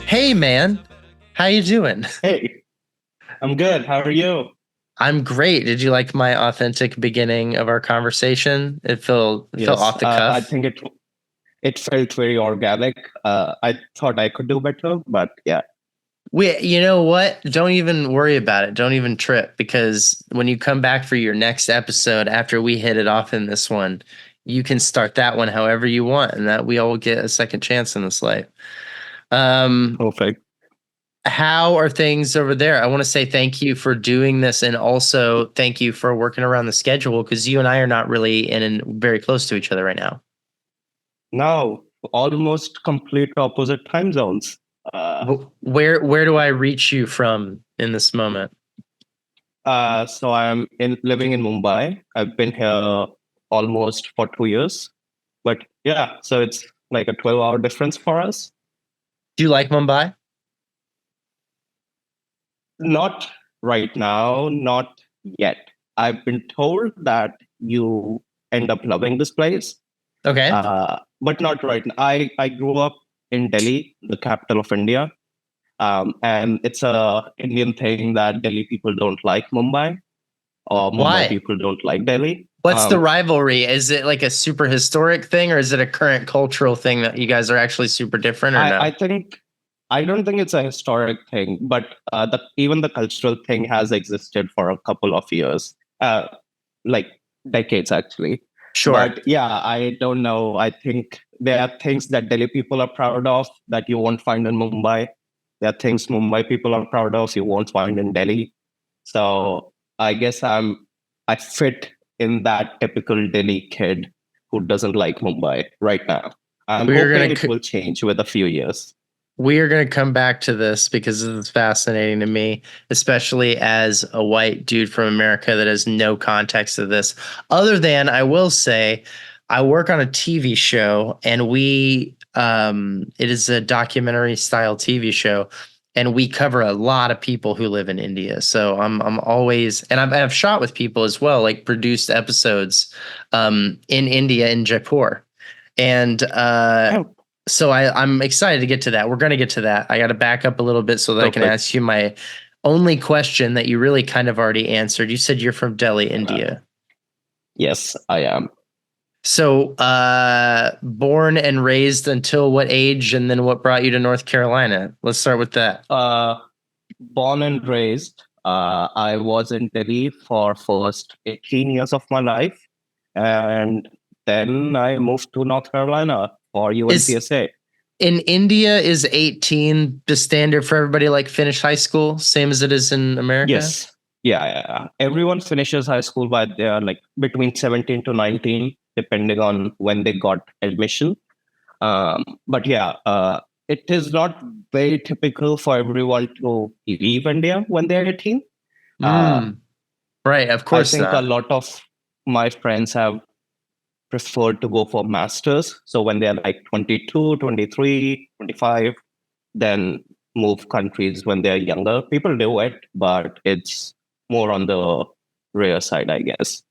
Hey man, how you doing? Hey, I'm good. How are you? I'm great. Did you like my authentic beginning of our conversation? It felt Yes, off the I cuff. think it felt very organic. I thought I could do better, but yeah. You know what? Don't even worry about it. Don't even trip because when you come back for your next episode after we hit it off in this one, you can start that one however you want, and that we all get a second chance in this life. Um, Perfect. how are things over there? I want to say thank you for doing this, and also thank you for working around the schedule because you and I are not really very close to each other right now. Now, almost complete opposite time zones. Where do I reach you from in this moment? So I'm living in Mumbai. I've been here almost for 2 years, but yeah, so it's like a 12-hour difference for us. Do you like Mumbai? Not right now, not yet. I've been told that you end up loving this place. Okay. But not right now. I grew up in Delhi, the capital of India, and it's a Indian thing that Delhi people don't like Mumbai, or Mumbai Why? people don't like Delhi. What's the rivalry? Is it like a super historic thing, or is it a current cultural thing that you guys are actually super different, or I no? think I don't think it's a historic thing, but even the cultural thing has existed for a couple of years, like decades actually. Sure. But yeah, I don't know. I think there are things that Delhi people are proud of that you won't find in Mumbai. There are things Mumbai people are proud of you won't find in Delhi. So I guess I fit in that typical Delhi kid who doesn't like Mumbai right now. I'm We're hoping gonna it will change with a few years. We are going to come back to this because it's fascinating to me, especially as a white dude from America that has no context of this. Other than I will say, I work on a TV show and it is a documentary style TV show and we cover a lot of people who live in India. So I'm always, and I've shot with people as well, like produced episodes in India in Jaipur. And Oh, so I'm excited to get to that. We're going to get to that. I got to back up a little bit so that I can perfect. ask you my only question that you really kind of already answered. You said you're from Delhi, Uh, India. yes, I am. So, born and raised until what age, and then what brought you to North Carolina? Let's start with that. Uh, Born and raised. I was in Delhi for first 18 years of my life, and then I moved to North Carolina for Is UNCSA. in India is 18 the standard for everybody like finish high school, same as it is in America? Yes, yeah. Everyone finishes high school by they're like between 17 to 19, depending on when they got admission. But yeah, it is not very typical for everyone to leave India when they're 18. Uh, Mm, right, of I course think a not. lot of my friends have preferred to go for masters. So when they're like 22, 23, 25, then move countries when they're younger. People do it, but it's more on the rare side, I guess.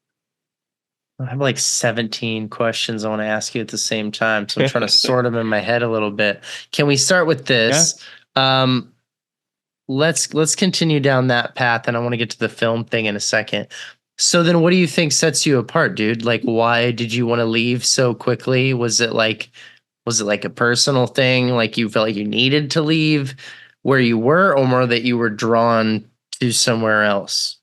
I have like 17 questions I want to ask you at the same time, so I'm trying to sort them in my head a little bit. Can we start with Yeah. this? Um, let's continue down that path, and I want to get to the film thing in a second. So then, what do you think sets you apart, dude? Like, why did you want to leave so quickly? Was it like a personal thing? Like you felt like you needed to leave where you were, or more that you were drawn to somewhere else?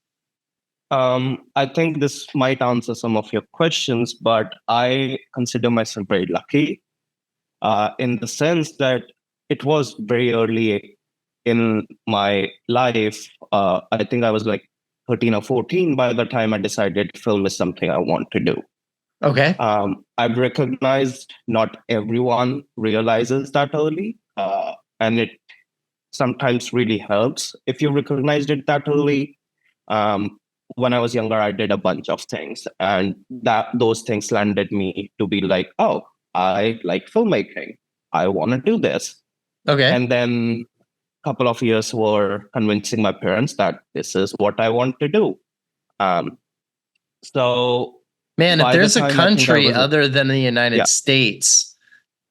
I think this might answer some of your questions, but I consider myself very lucky in the sense that it was very early in my life. I think I was like 13 or 14 by the time I decided film is something I want to do. Okay. I've recognized not everyone realizes that early, and it sometimes really helps if you recognized it that early. Um, when I was younger, I did a bunch of things, and that those things landed me to be like, oh, I like filmmaking. I want to do this. Okay. And then a couple of years were convincing my parents that this is what I want to do. Um, so Man, if by the there's a time I think I country was, other than the United yeah, States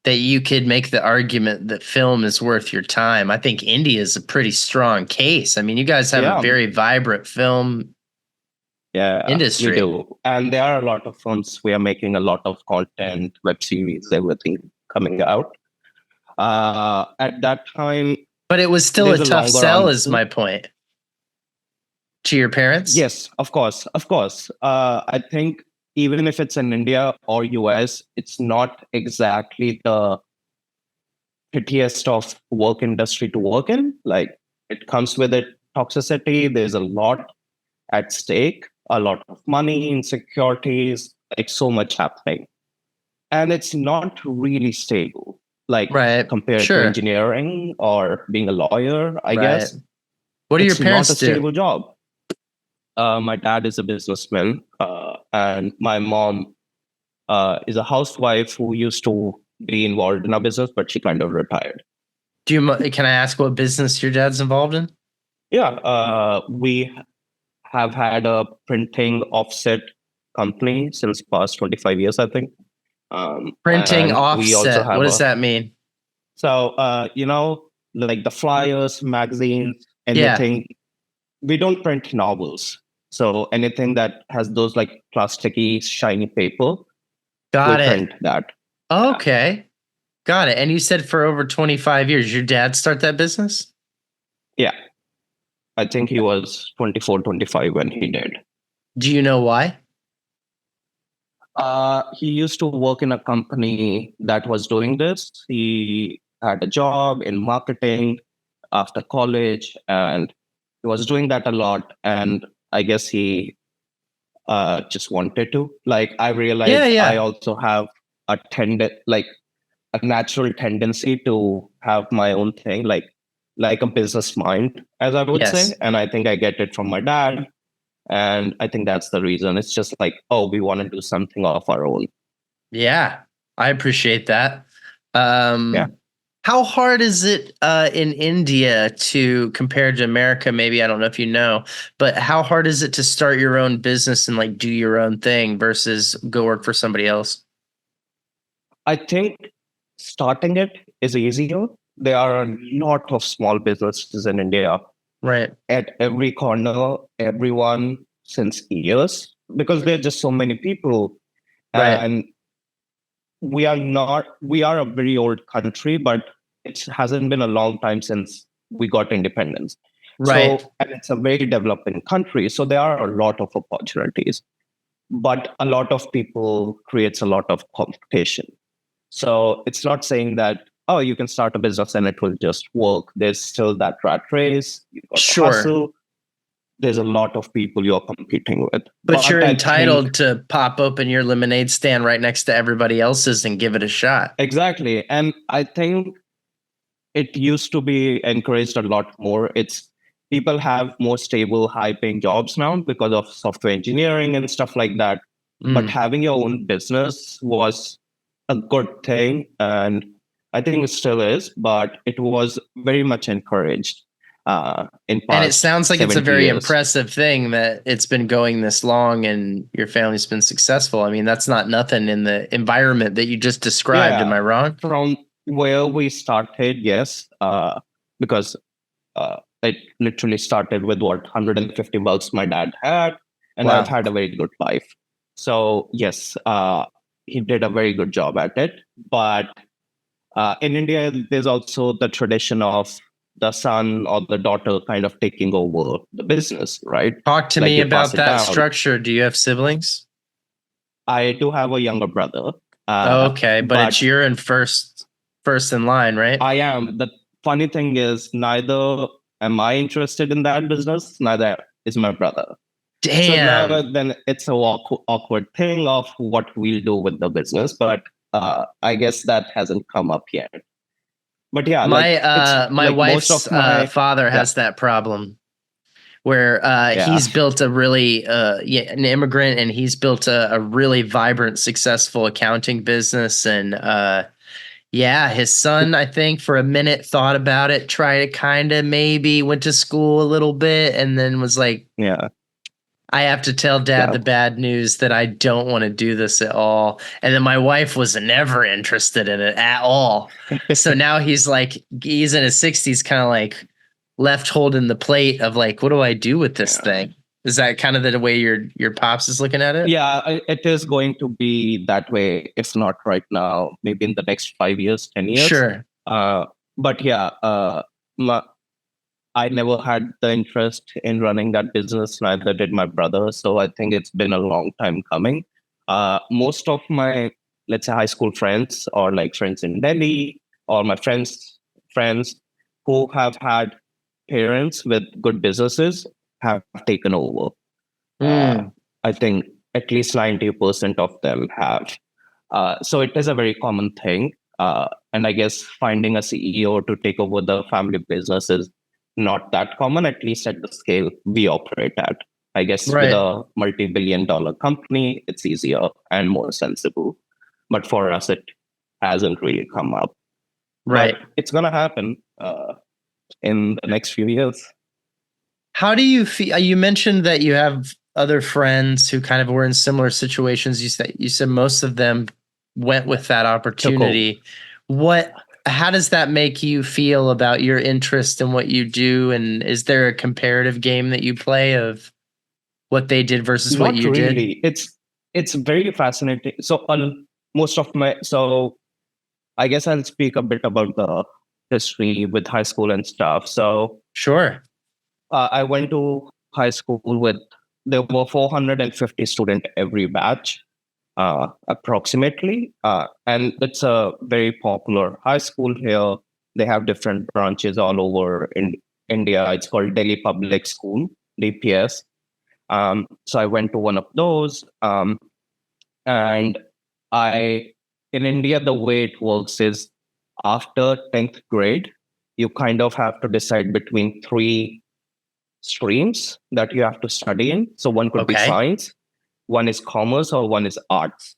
that you could make the argument that film is worth your time. I think India is a pretty strong case. I mean, you guys have a Yeah, very vibrant film yeah, we industry. do. And there are a lot of films. We are making a lot of content, web series, everything coming out. At that time, But it was still a there's a tough longer sell, is answer. my point. To your parents? Yes, of course, of course. I think even if it's in India or US, it's not exactly the prettiest of work industry to work in. Like it comes with it toxicity. There's a lot at stake, a lot of money, insecurities, like so much happening. And it's not really stable, like Right. compared to Sure. engineering or being a lawyer, I Right. guess. What do your It's not a parents do? stable job. My dad is a businessman, and my mom is a housewife who used to be involved in our business, but she kind of retired. Can I ask what business your dad's involved in? Yeah, we have had a printing offset company since past 25 years, I think. Printing And we also offset. What have does that mean? like the flyers, magazines, Yeah. anything. We don't print novels. So anything that has those like plasticky, shiny paper, we Got it. print that. Okay. Got it. And you said for over 25 years, your dad start that business? Yeah. I think he was 24, 25 when he did. Do you know why? He used to work in a company that was doing this. He had a job in marketing after college, and he was doing that a lot. And I guess he just wanted to. Like, I Yeah, realized I yeah. also have like a natural tendency to have my own thing, like a business mind, as I would say. Yes. And I think I get it from my dad. And I think that's the reason. It's just like, oh, we want to do something of our own. Yeah. I appreciate that. Yeah. How hard is it in India to compare to America? Maybe I don't know if you know, but how hard is it to start your own business and like do your own thing versus go work for somebody else? I think starting it is easier. There are a lot of small businesses in India Right. at every corner, everyone since years, because there are just so many people. Right. And we are a very old country, but it hasn't been a long time since we got independence. Right. So, and it's a very developing country. So there are a lot of opportunities, but a lot of people creates a lot of competition. So it's not saying that, oh, you can start a business and it will just work. There's still that rat race. You've got to Sure. hustle. There's a lot of people you're competing with. But you're I entitled think to pop open your lemonade stand right next to everybody else's and give it a shot. exactly. And I think it used to be encouraged a lot more. It's people have more stable, high paying jobs now because of software engineering and stuff like that. But having your own business was a good thing. And I think it still is, but it was very much encouraged in And it past sounds like it's a 70 very years. impressive thing that it's been going this long and your family's been successful. I mean, that's not nothing in the environment that you just described. Am Yeah, I wrong? from where we started, yes, because it literally started with what 150 bucks my dad had, and Wow. I've had a very good life. So yes, he did a very good job at it. But in India, there's also the tradition of the son or the daughter kind of taking over the business, right? Talk to Like me you pass about it that down. structure. Do you have siblings? I do have a younger brother. Okay, but it's But you're in first in line, right? I am. The funny thing is, neither am I interested in that business, neither is my brother. So now Damn. then it's a awkward thing of what we'll do with the business, but I guess that hasn't come up yet. But yeah, like it's My like most wife's of my father yeah has that problem where yeah he's built a really an immigrant and he's built a really vibrant, successful accounting business. And yeah, his son, I think, for a minute thought about it, tried to kind of maybe went to school a little bit, and then was like, yeah I have to tell dad Yeah. the bad news that I don't want to do this at all. And then my wife was never interested in it at all. So now he's like, he's in his 60s, kind of like left holding the plate of like, what do I do with this Yeah. thing? Is that kind of the way your pops is looking at it? Yeah, it is going to be that way, if not right now, maybe in the next 5 years, 10 years. Sure. But yeah, I never had the interest in running that business, neither did my brother. So I think it's been a long time coming. Most of my, let's say, high school friends or like friends in Delhi or my friends who have had parents with good businesses have taken over. Uh, Mm, I think at least 90% of them have. So it is a very common thing. And I guess finding a CEO to take over the family business is not that common, at least at the scale we operate at. I guess with right. a multi-billion-dollar company, it's easier and more sensible. But for us, it hasn't really come up. Right. But it's going to happen in the next few years. How do you feel? You mentioned that you have other friends who kind of were in similar situations. You said most of them went with that Took over. opportunity. What how does that make you feel about your interest in what you do? And is there a comparative game that you play of what they did versus what Not you did? really. It's very fascinating. So most of my so I guess I'll speak a bit about the history with high school and stuff. So Sure. I went to high school with there were 450 students every batch, approximately, and it's a very popular high school here. They have different branches all over in India. It's called Delhi Public School, DPS. So I went to one of those, and I in India the way it works is after 10th grade, you kind of have to decide between three streams that you have to study in. So one could be Okay. science, one is commerce, or one is arts.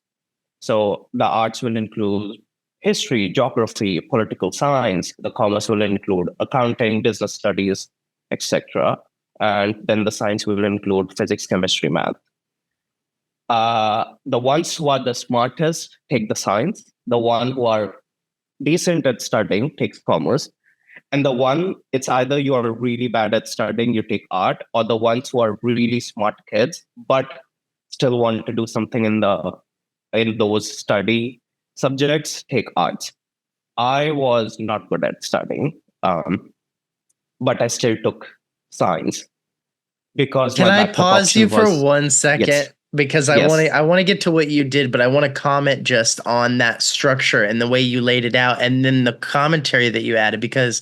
So the arts will include history, geography, political science. The commerce will include accounting, business studies, etc. And then the science will include physics, chemistry, math. The ones who are the smartest take the science. The one who are decent at studying takes commerce. And the one, it's either you are really bad at studying, you take art, or the ones who are really smart kids, but still want to do something in those study subjects, take arts. I was not good at studying, but I still took science because Can my I backup pause you option for was 1 second? yes, Because I want yes, to I want to get to what you did, but I want to comment just on that structure and the way you laid it out and then the commentary that you added because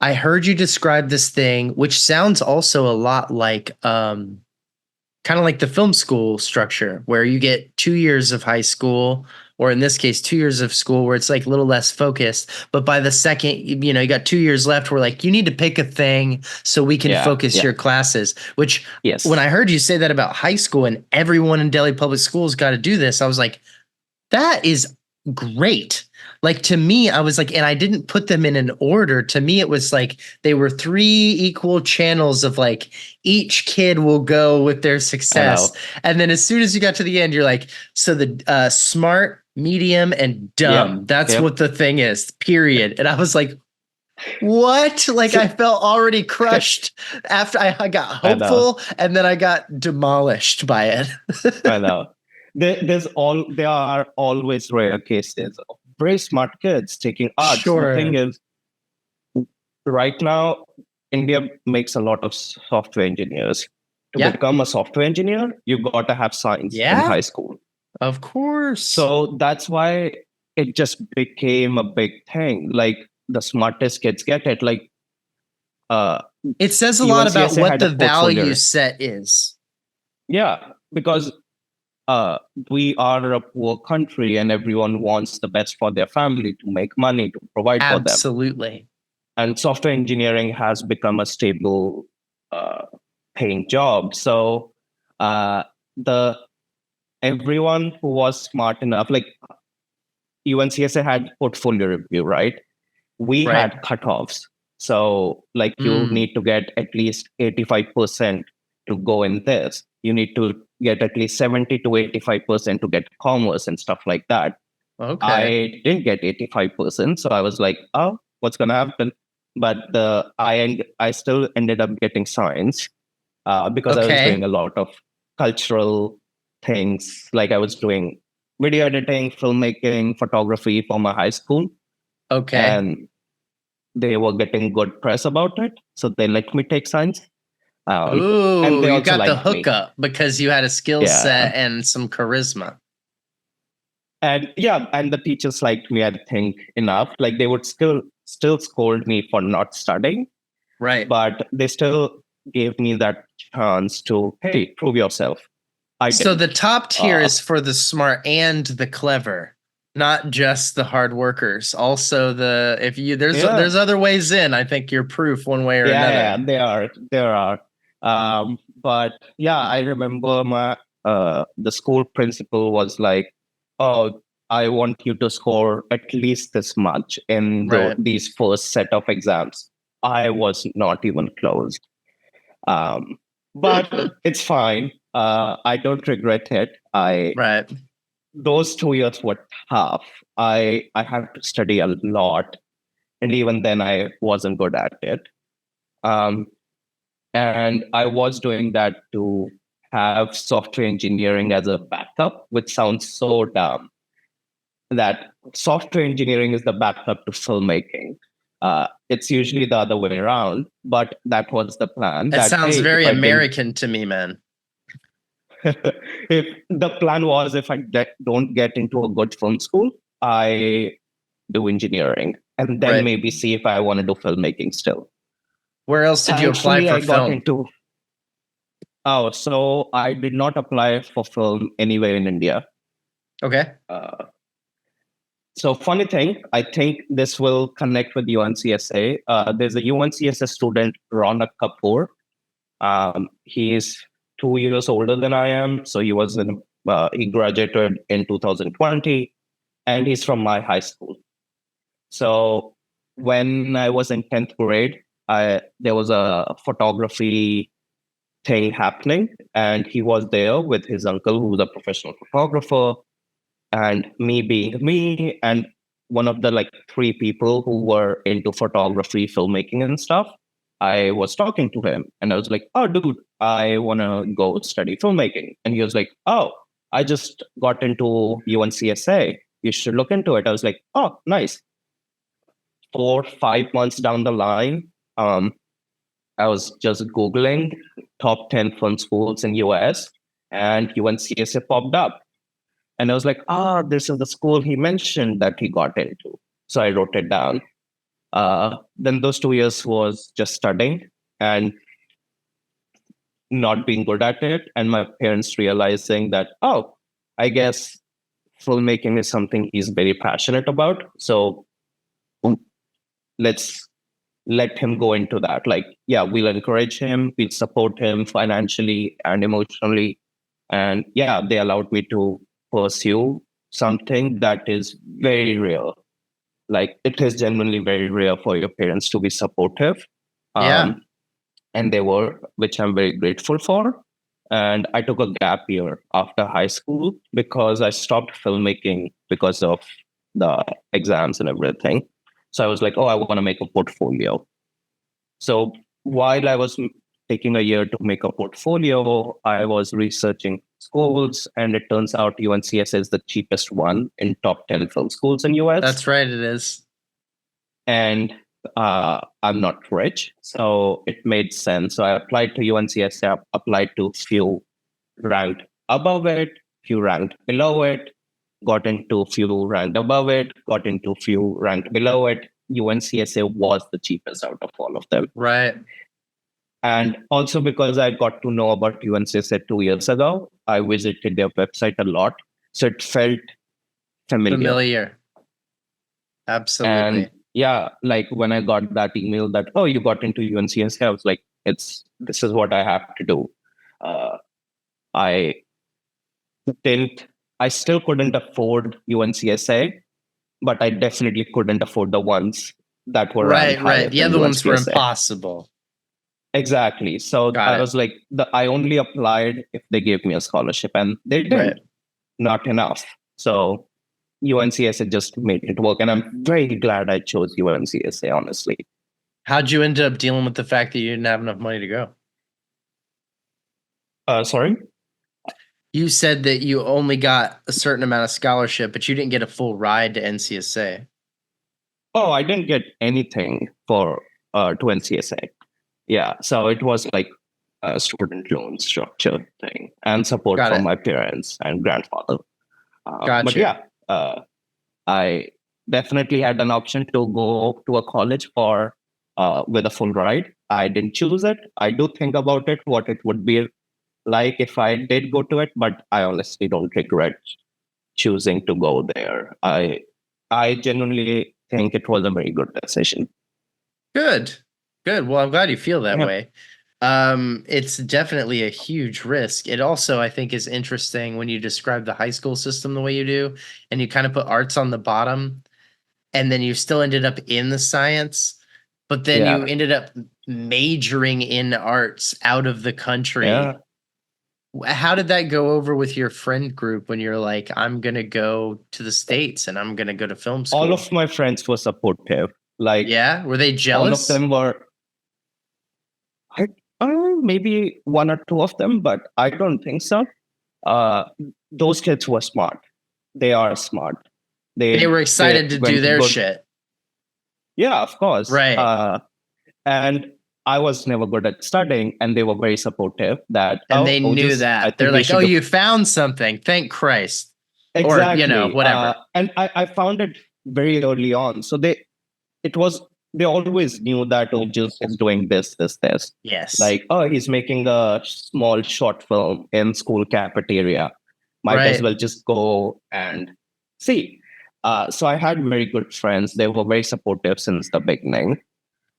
I heard you describe this thing, which sounds also a lot like kind of like the film school structure where you get 2 years of high school or in this case 2 years of school where it's like a little less focused, but by the second you got 2 years left, we're like you need to pick a thing so we can yeah, focus yeah, your classes, which when yes. I heard you say that about high school and everyone in Delhi public schools got to do this, I was like, that is great. Like to me, I was like, and I didn't put them in an order. To me, it was like they were three equal channels of like each kid will go with their I success. know. And then as soon as you got to the end, you're like, so the smart, medium, and dumb, Yep, that's yep. what the thing is, period. And I was like, what? Like I So, felt already crushed after I got I know. hopeful and then I got demolished by it. I know. There are always rare cases of very smart kids taking arts. The thing Sure. is, right now, India makes a lot of software engineers. To Yeah. become a software engineer, you got to have science in Yeah. high school. Of course. So that's why it just became a big thing. Like the smartest kids get it. Like uh, It says a lot about UNCSA what had a the value portfolio. set is. Yeah, because we are a poor country and everyone wants the best for their family to make money to provide for them. Absolutely. And software engineering has become a stable uh, paying job. So uh, the everyone who was smart enough, like UNCSA had portfolio review, right? We Right. had cutoffs. So like you Mm. need to get at least 85% to go in this. You need to get at least 70 to 85% to get commerce and stuff like that. Okay. I didn't get 85%. So I was like, oh, what's going to happen? But I still ended up getting science because I was doing Okay. a lot of cultural things. Like I was doing video editing, filmmaking, photography for my high school. Okay. And they were getting good press about it. So they let me take science. And Ooh, they you also got the liked me. hookup because you had a skill Yeah. set and some charisma. And yeah, and the teachers liked me, I think, enough. Like they would still scold me for not studying, Right. but they still gave me that chance to, hey, prove yourself. I So the didn't. top tier Uh, is for the smart and the clever, not just the hard workers. Also the if you yeah, there's other ways in. I think you're proof one way or yeah, another. there are. But yeah, I remember the school principal was like, "Oh, I want you to score at least this much in Right. these first set of exams." I was not even close. But it's fine. I don't regret it. I Right. Those 2 years were tough. I had to study a lot, and even then, I wasn't good at it. Um, and I was doing that to have software engineering as a backup, which sounds so dumb. That software engineering is the backup to filmmaking. It's usually the other way around, but that was the plan. That That sounds hey, if very I didn't American to me, man. if the plan was if don't get into a good film school, I do engineering and then Right. maybe see if I want to do filmmaking still. Where else did you apply Thankfully, for I got film? into. Oh, so I did not apply for film anywhere in India. Okay. So funny thing, I think this will connect with UNCSA. There's a UNCSA student, Ronak Kapoor. He is 2 years older than I am. So he graduated in 2020 and he's from my high school. So when I was in 10th grade, there was a photography thing happening and he was there with his uncle who was a professional photographer and me being me and one of the like three people who were into photography, filmmaking and stuff. I was talking to him and I was like, oh, dude, I want to go study filmmaking. And he was like, oh, I just got into UNCSA. You should look into it. I was like, oh, nice. 4 5 months down the line, I was just Googling top 10 film schools in US and UNCSA popped up. And I was like, this is the school he mentioned that he got into. So I wrote it down. Then those 2 years was just studying and not being good at it. And my parents realizing that, oh, I guess filmmaking is something he's very passionate about. So let's let him go into that. Like, yeah, we'll encourage him, we'll support him financially and emotionally. And yeah, they allowed me to pursue something that is very rare. Like, it is genuinely very rare for your parents to be supportive. Yeah. Um, and they were, which I'm very grateful for. And I took a gap year after high school because I stopped filmmaking because of the exams and everything. So I was like, oh, I want to make a portfolio. So while I was taking a year to make a portfolio, I was researching schools, and it turns out UNCS is the cheapest one in top 10 film schools in US. That's right, it is. And I'm not rich, so it made sense. So I applied to UNCS, applied to few ranked above it, few ranked below it, got into few ranked above it, got into few ranked below it. UNCSA was the cheapest out of all of them. Right. And also because I got to know about UNCSA 2 years ago, I visited their website a lot. So it felt familiar. Familiar. And Absolutely. yeah, like when I got that email that, oh, you got into UNCSA, I was like, this is what I have to do. I didn't, I still couldn't afford UNCSA, but I definitely couldn't afford the ones that were ranked Right, higher right. The than other ones were UNCSA. impossible. exactly. So Got I it. was like, I only applied if they gave me a scholarship, and they Right. didn't. Not enough. So UNCSA just made it work, and I'm very glad I chose UNCSA. Honestly, How'd you end up dealing with the fact that you didn't have enough money to go? sorry. You said that you only got a certain amount of scholarship, but you didn't get a full ride to NCSA. Oh, I didn't get anything for to NCSA. Yeah, so it was like a student loan structure thing and support Got from it. my parents and grandfather. But Gotcha. yeah, I definitely had an option to go to a college for with a full ride. I didn't choose it. I do think about it, what it would be like if I did go to it, but I honestly don't regret choosing to go there. I genuinely think it was a very good decision. Good. Good. Well, I'm glad you feel that Yeah, way. It's definitely a huge risk. It also, I think, is interesting when you describe the high school system the way you do, and you kind of put arts on the bottom, and then you still ended up in the science, but then you yeah, ended up majoring in arts out of the country. yeah. How did that go over with your friend group when you're like, I'm gonna go to the States and I'm gonna go to film All school? of my friends were supportive. Like Yeah? Were they all of jealous? them were. I, maybe one or two of them, but I don't think so. Uh, those kids were smart. They are smart. They were They excited to do went to their good. shit. Yeah, of course. Right. And I was never good at studying, and they were very supportive. That And they knew Ojas, I that. They're think you like, oh, should do you found something. Thank Christ. Or, exactly. whatever. And I found it very early on. So it was they always knew that Ojas is doing this. Yes. Like, oh, he's making a small short film in school cafeteria. Might as Right. well just go and see. So I had very good friends. They were very supportive since the beginning.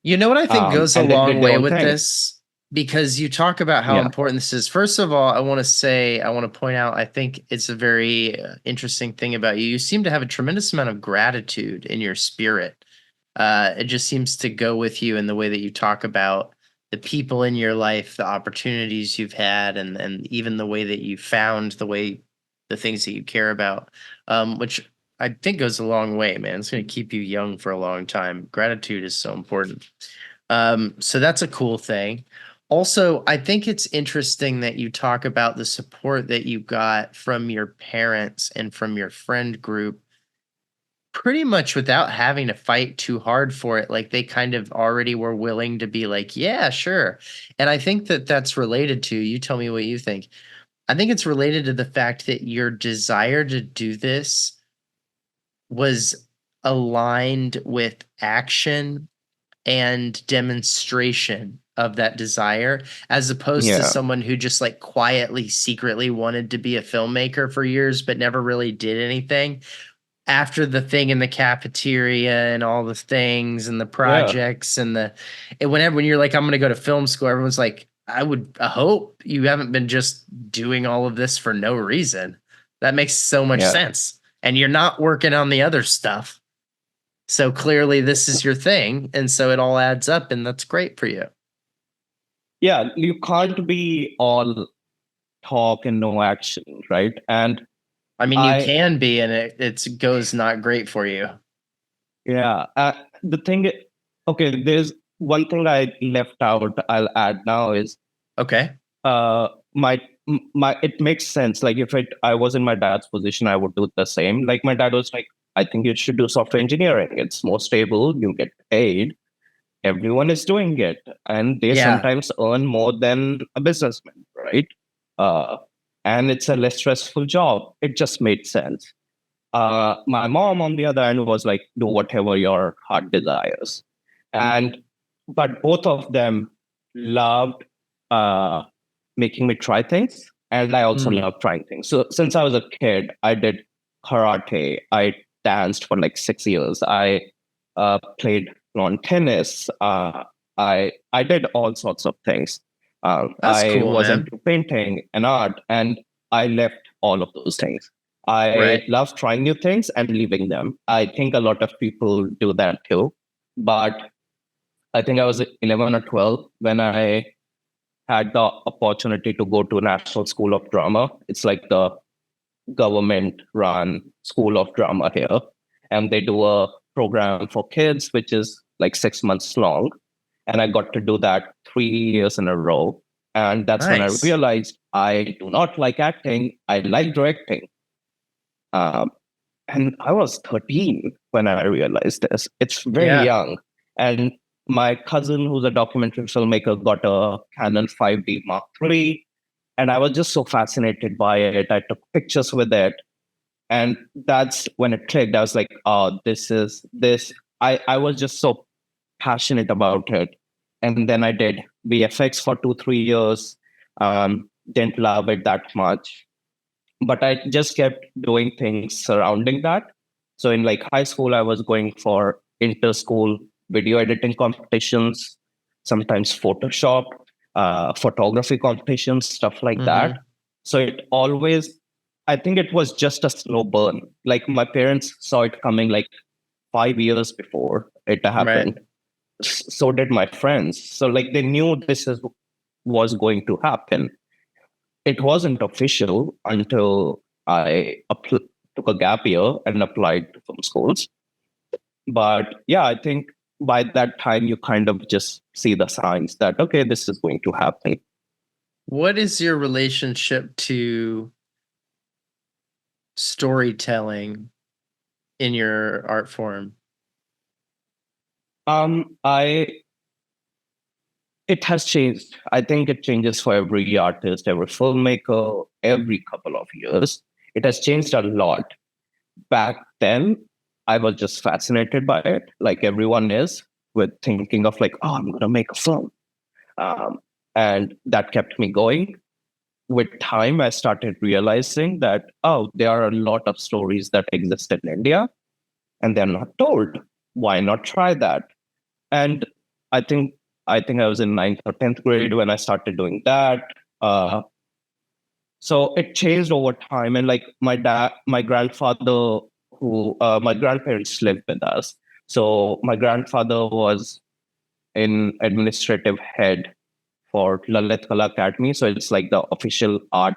You know what I think goes a And they long did their way own with thing. this? Because you talk about how Yeah. important this is. First of all, I want to point out, I think it's a very interesting thing about you. You seem to have a tremendous amount of gratitude in your spirit. It just seems to go with you in the way that you talk about the people in your life, the opportunities you've had, and even the way that you found the things that you care about, which I think goes a long way, man. It's going to keep you young for a long time. Gratitude is so important. So that's a cool thing. Also, I think it's interesting that you talk about the support that you got from your parents and from your friend group pretty much without having to fight too hard for it. Like they kind of already were willing to be like, yeah, sure. And I think that that's related to, you tell me what you think. I think it's related to the fact that your desire to do this was aligned with action and demonstration of that desire, as opposed to Yeah. someone who just like quietly secretly wanted to be a filmmaker for years but never really did anything. After the thing in the cafeteria and all the things and the Yeah. projects and whenever when you're like, I'm gonna go to film school, everyone's like, I hope you haven't been just doing all of this for no reason. That makes so much Yeah. sense. And you're not working on the other stuff. So clearly this is your thing. And so it all adds up and that's great for you. Yeah. You can't be all talk and no action, right? And I mean, you I, can be, and it goes not great for you. yeah, the thing, okay, there's one thing I left out. I'll add now is Okay. uh my it makes sense. Like if I was in my dad's position, I would do the same. Like my dad was like, I think you should do software engineering. It's more stable. You get paid. Everyone is doing it, and they Yeah. sometimes earn more than a businessman, right? Uh, and it's a less stressful job. It just made sense. My mom, on the other hand, was like, do whatever your heart desires. And, but both of them loved uh, making me try things. And I also Mm. love trying things. So since I was a kid, I did karate. I danced for like 6 years. I played lawn tennis. I did all sorts of things. That's I cool, was man. into painting and art, and I left all of those things. I Right. love trying new things and leaving them. I think a lot of people do that too. But I think I was 11 or 12 when I had the opportunity to go to National School of Drama. It's like the government run school of drama here. And they do a program for kids, which is like 6 months long. And I got to do that 3 years in a row. And that's when I Nice. realized I do not like acting. I like directing. Um, and I was 13 when I realized this. It's very Yeah. young. And my cousin, who's a documentary filmmaker, got a Canon 5D Mark III. And I was just so fascinated by it. I took pictures with it. And that's when it clicked. I was like, oh, this is this. I was just so passionate about it. And then I did VFX for 2, 3 years. Didn't love it that much, but I just kept doing things surrounding that. So in like high school, I was going for inter-school video editing competitions, sometimes Photoshop, photography competitions, stuff like that. Mm-hmm. So it always, I think it was just a slow burn. Like my parents saw it coming like 5 years before it Right. happened. So did my friends. So like they knew was going to happen. It wasn't official until took a gap year and applied to film schools. But yeah, I think by that time you kind of just see the signs that okay, this is going to happen. What is your relationship to storytelling in your art form? I It has changed. I think it changes for every artist, every filmmaker, every couple of years. It has changed a lot. Back then, I was just fascinated by it, like everyone is, with thinking of like, oh, I'm gonna make a film. Um, and that kept me going. With time, I started realizing that, oh, there are a lot of stories that exist in India and they're not told. Why not try that? And I think I was in ninth or 10th grade when I started doing that. Uh, so it changed over time. And like my grandfather, my grandparents lived with us. So my grandfather was in administrative head for Lalit Kala Academy. So it's like the official art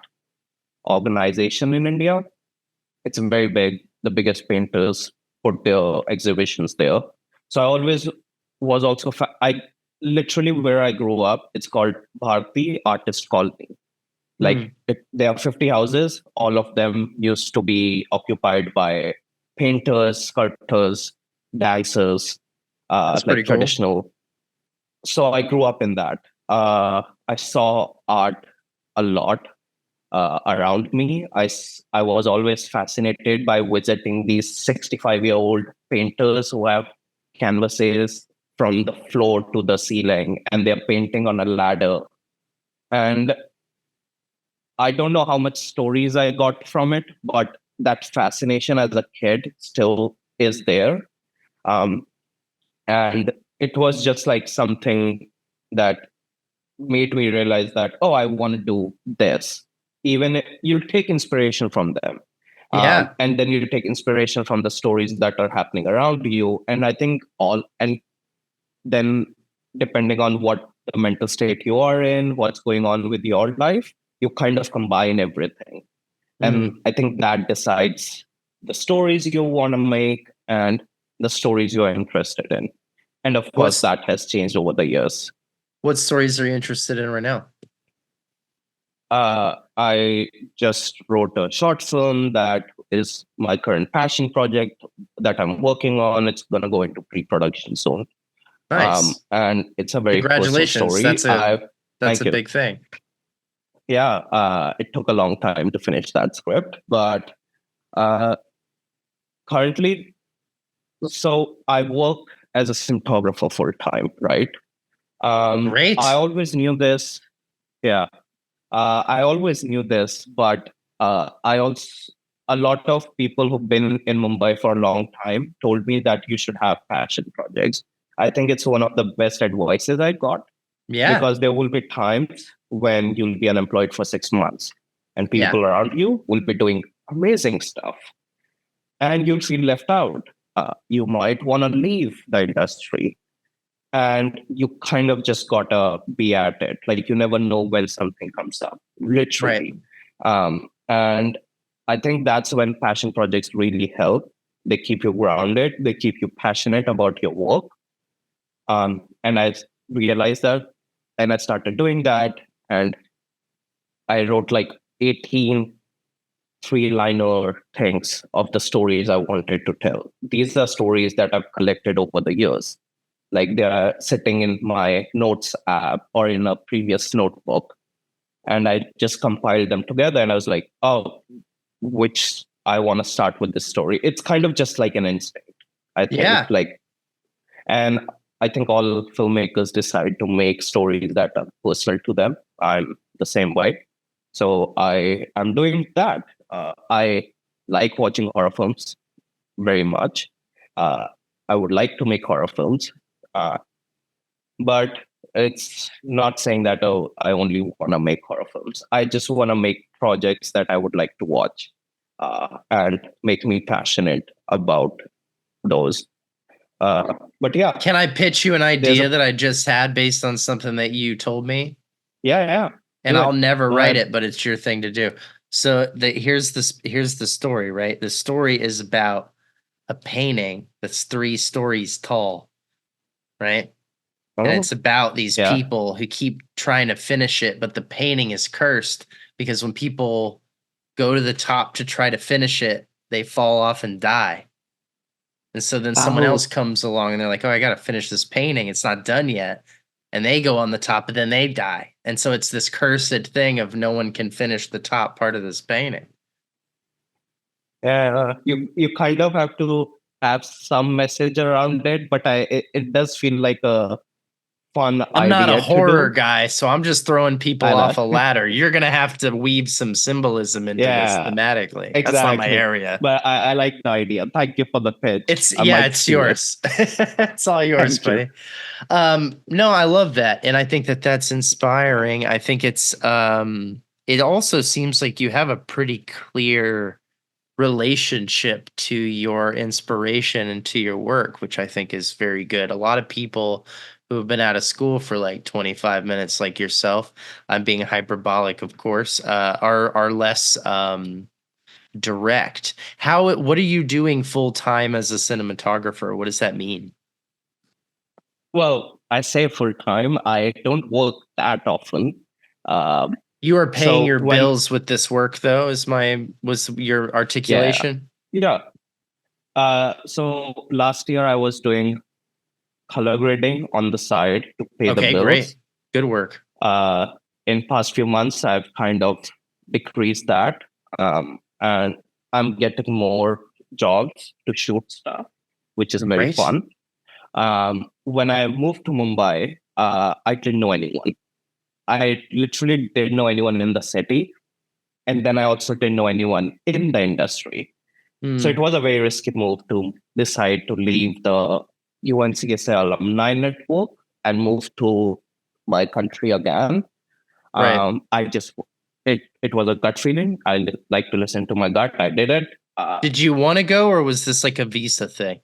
organization in India. It's very big. The biggest painters put their exhibitions there. So I always was also, I literally where I grew up, it's called Bharti Artist Colony. Like Mm, there are 50 houses. All of them used to be occupied by painters, sculptors, dancers, that's pretty like cool. traditional. So I grew up in that. I saw art a lot around me. I was always fascinated by visiting these 65-year-old painters who have canvases from the floor to the ceiling and they're painting on a ladder. And I don't know how much stories I got from it, but that fascination as a kid still is there. Um, and it was just like something that made me realize that, oh, I want to do this. Even if you take inspiration from them. Yeah. And then you take inspiration from the stories that are happening around you. And I think and then depending on what the mental state you are in, what's going on with your life, you kind of combine everything. And Mm. I think that decides the stories you want to make and the stories you're interested in. And of course, What's that has changed over the years. what stories are you interested in right now? I just wrote a short film that is my current passion project that I'm working on. It's going to go into pre-production soon. Nice. And it's a very personal Congratulations. story. That's Thank a you. big thing. Yeah, it took a long time to finish that script, but uh, currently, so I work as a cinematographer full time, right? I Great. always knew this. Yeah, I always knew this, but I also a lot of people who've been in Mumbai for a long time told me that you should have passion projects. I think it's one of the best advices I got Yeah. because there will be times when you'll be unemployed for 6 months and Yeah. people around you will be doing amazing stuff and you'll feel left out. You might want to leave the industry. and you kind of just gotta be at it. Like you never know when something comes up, Right. literally. And I think that's when passion projects really help. They keep you grounded, they keep you passionate about your work. And I realized that, and I started doing that, and I wrote like 18 three-liner things of the stories I wanted to tell. These are stories that I've collected over the years. Like they are sitting in my notes app or in a previous notebook. And I just compiled them together and I was like, oh, which I want to start with this story. It's kind of just like an instinct, I think. Yeah. Like, and I think all filmmakers decide to make stories that are personal to them. I'm the same way. So I am doing that. I like watching horror films very much. Uh, I would like to make horror films, uh, but it's not saying that, oh, I only want to make horror films. I just want to make projects that I would like to watch and make me passionate about those. But yeah, Can I pitch you an there's idea a that I just had based on something that you told me? yeah. And Do I'll it. never Go write ahead. it, but it's your thing to do. So here's the story, right? The story is about a painting that's 3 stories tall, right? And Oh, it's about these yeah. people who keep trying to finish it, but the painting is cursed because when people go to the top to try to finish it, they fall off and die. And so then someone else Oh, comes along and they're like, "Oh, I got to finish this painting. It's not done yet." And they go on the top, but then they die. And so it's this cursed thing of no one can finish the top part of this painting. yeah. You kind of have to have some message around it, but it does feel like a fun I'm not a idea to horror do. guy, so I'm just throwing people I know. off a ladder. You're going to have to weave some symbolism into this Yeah, thematically. That's not my exactly. area. But I like the idea. Thank you for the pitch. It's I yeah, might it's steal it. yours. It's all yours, Thank you. buddy. No, I love that, and I think that that's inspiring. I think it also seems like you have a pretty clear relationship to your inspiration and to your work, which I think is very good. A lot of people who have been out of school for like 25 minutes, like yourself, I'm being hyperbolic, of course, are less direct. What are you doing full time as a cinematographer? What does that mean? Well, I say full time. I don't work that often. Um, You are paying so your when bills with this work, though, was your yeah, articulation? yeah. So last year I was doing color grading on the side to pay the Okay, great. bills. Good work. Uh, in past few months, I've kind of decreased that, and I'm getting more jobs to shoot stuff, which is very Great. fun. When I moved to Mumbai, I didn't know anyone. I literally didn't know anyone in the city, and then I also didn't know anyone in the industry. So it Hmm. was a very risky move to decide to leave the UNCSA alumni network and move to my country again. Right. I just it was a gut feeling. Like to listen to my gut. I did it. Did you want to go, or was this like a visa thing?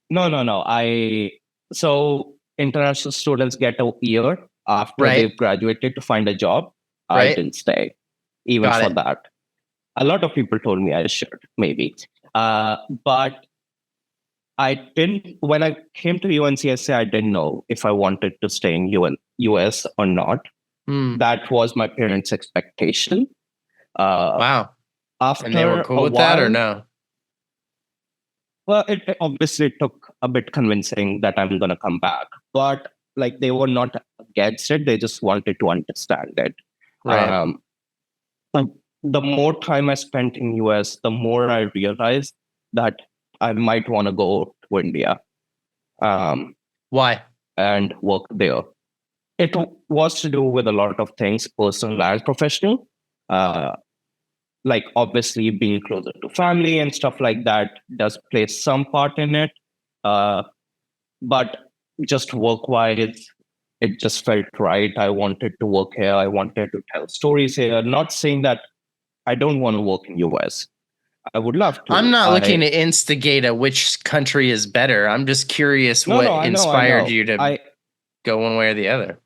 No. I so international students get a year after Right. they've graduated to find a job. I Right. didn't stay even Got for it. that. A lot of people told me I should maybe, but I didn't. When I came to UNCSA, I didn't know if I wanted to stay in US or not. Hmm. That was my parents' expectation. Uh, Wow. And they were After cool a with that, or while, no? well, it obviously took a bit convincing that I'm going to come back, but like they were not against it. They just wanted to understand it. Right. Um, but the more time I spent in US, the more I realized that I might want to go to India um, Why? and work there. It was to do with a lot of things, personal and professional. Uh, like obviously being closer to family and stuff like that does play some part in it. Uh, but just work wise, it just felt right. I wanted to work here. I wanted to tell stories here. Not saying that I don't want to work in US. I would love I'm to. not looking to instigate a which country is better. I'm just curious No, what no, I inspired know. you to go one way or the other.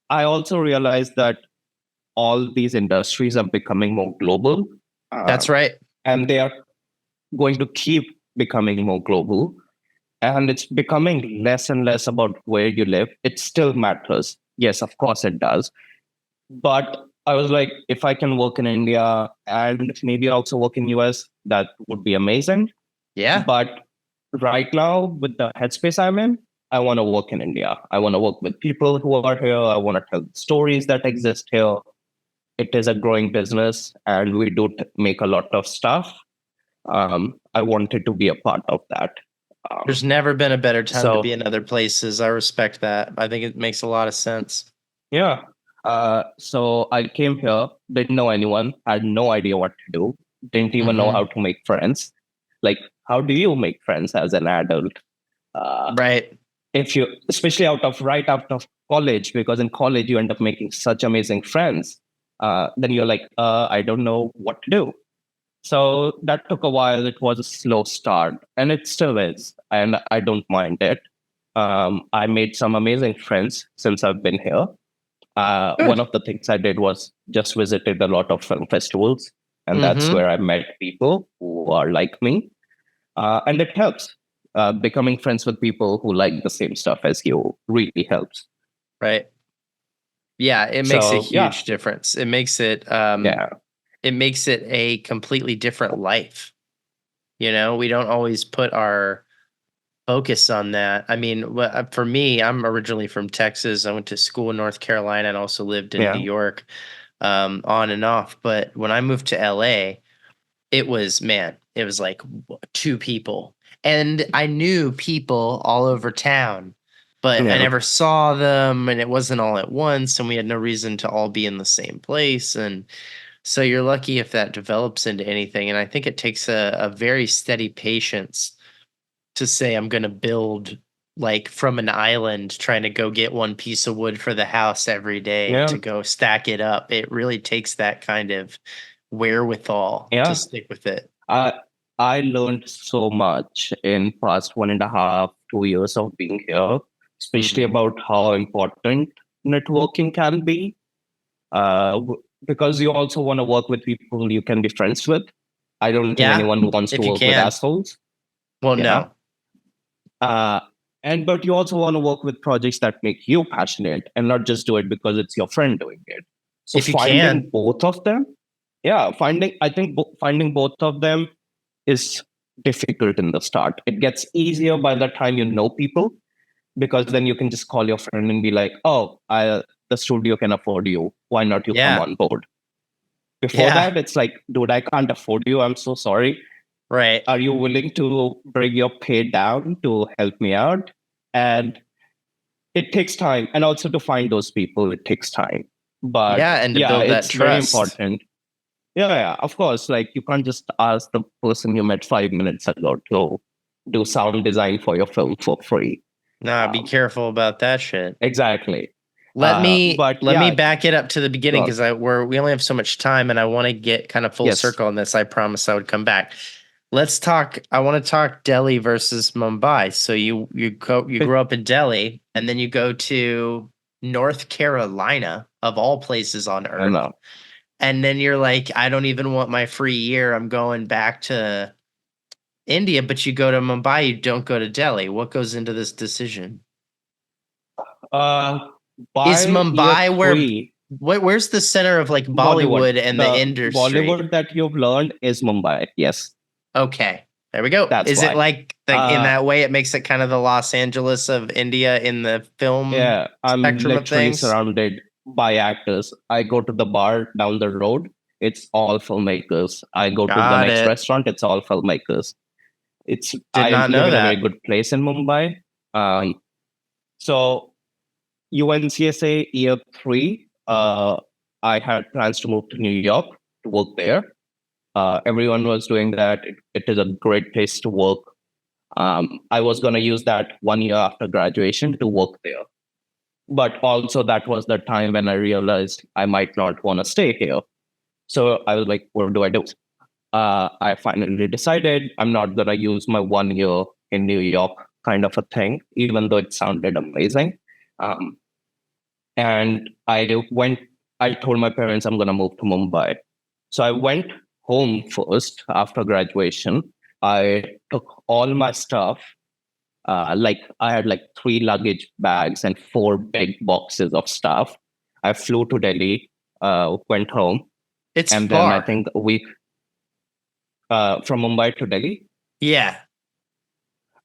I also realized that all these industries are becoming more global, uh, That's right. and they are going to keep becoming more global. And it's becoming less and less about where you live. It still matters. Yes, of course it does. But I was like, if I can work in India and maybe also work in US, that would be amazing. Yeah. But right now, with the headspace I'm in, I want to work in India. I want to work with people who are here. I want to tell stories that exist here. It is a growing business, and we do make a lot of stuff. I wanted to be a part of that. There's never been a better time to be So in other places. I respect that. I think it makes a lot of sense. yeah, so I came here, didn't know anyone, had no idea what to do, didn't even know how to make friends. Like, how do you make friends as an adult? Uh, Right. if you, especially right out of college, because in college you end up making such amazing friends. Then you're like, I don't know what to do. So that took a while. It was a slow start, and it still is, and I don't mind it. I made some amazing friends since I've been here. One Good. of the things I did was just visited a lot of film festivals, and that's Mm-hmm. where I met people who are like me, and it helps. Becoming friends with people who like the same stuff as you really helps. Right. Yeah, it makes a So yeah, huge difference. yeah, It makes it a completely different life. You know, we don't always put our focus on that. I mean, for me, I'm originally from Texas. I went to school in North Carolina and also lived in New yeah, York, on and off. But when I moved to LA, it was, man, it was like two people. And I knew people all over town, but I yeah, never saw them and it wasn't all at once and we had no reason to all be in the same place. And so you're lucky if that develops into anything. And I think it takes a very steady patience to say I'm going to build like from an island trying to go get one piece of wood for the house every day yeah, to go stack it up. It really takes that kind of wherewithal to yeah. stick with it. I I learned so much in past 1.5, 2 years of being here, especially Mhm. about how important networking can be. Because you also want to work with people you can be friends with. I don't think Yeah, anyone wants to if you work with can. assholes. Well, Yeah. no. Uh, and but you also want to work with projects that make you passionate and not just do it because it's your friend doing it. So If you can. finding both of them, yeah, finding both of them is difficult in the start. It gets easier by the time you know people because then you can just call your friend and be like, "Oh, the studio can afford you. Why not you come Yeah. on board?" Before Yeah. that, it's like, "Dude, I can't afford you. I'm so sorry. Right. Are you willing to bring your pay down to help me out?" And it takes time, and also to find those people, it takes time. But Yeah, and to yeah, build that it's very trust. important. Yeah, of course. Like you can't just ask the person you met 5 minutes ago to do sound design for your film for free. Nah, be Um, careful about that shit. exactly. But Let me yeah, back it up to the go beginning on. because we only have so much time and I want to get kind of full Yes. circle on this. I promise I would come back. Let's talk. I want to talk Delhi versus Mumbai. So you grew up in Delhi and then you go to North Carolina of all places on I earth. know. And then you're like, I don't even want my free year. I'm going back to India, but you go to Mumbai, you don't go to Delhi. What goes into this decision? Uh, Is by year Mumbai three, where's the center of like Bollywood, Bollywood and the the industry? Bollywood that you've learned is Mumbai. Yes, Okay. There we go. that's Is it why. like in Uh, that way it makes it kind of the Los Angeles of India in the film yeah, I'm spectrum of literally things? surrounded by actors. I go to the bar down the road, it's all filmmakers. I go to the Got next it. restaurant, it's all filmmakers. It's Did I not live know in a very that. good place in Mumbai. So UNCSA year three, I had plans to move to New York to work there. Everyone was doing that. It is a great place to work. I was going to use that 1 year after graduation to work there. But also, that was the time when I realized I might not want to stay here. So I was like, what do I do? I finally decided I'm not gonna use my 1 year in New York kind of a thing, even though it sounded amazing. Um, and I told my parents I'm gonna move to Mumbai. So I went home first after graduation. I took all my stuff. Like I had like 3 luggage bags and 4 big boxes of stuff. I flew to Delhi, went home, It's and then I far. think we from Mumbai to Delhi. Yeah.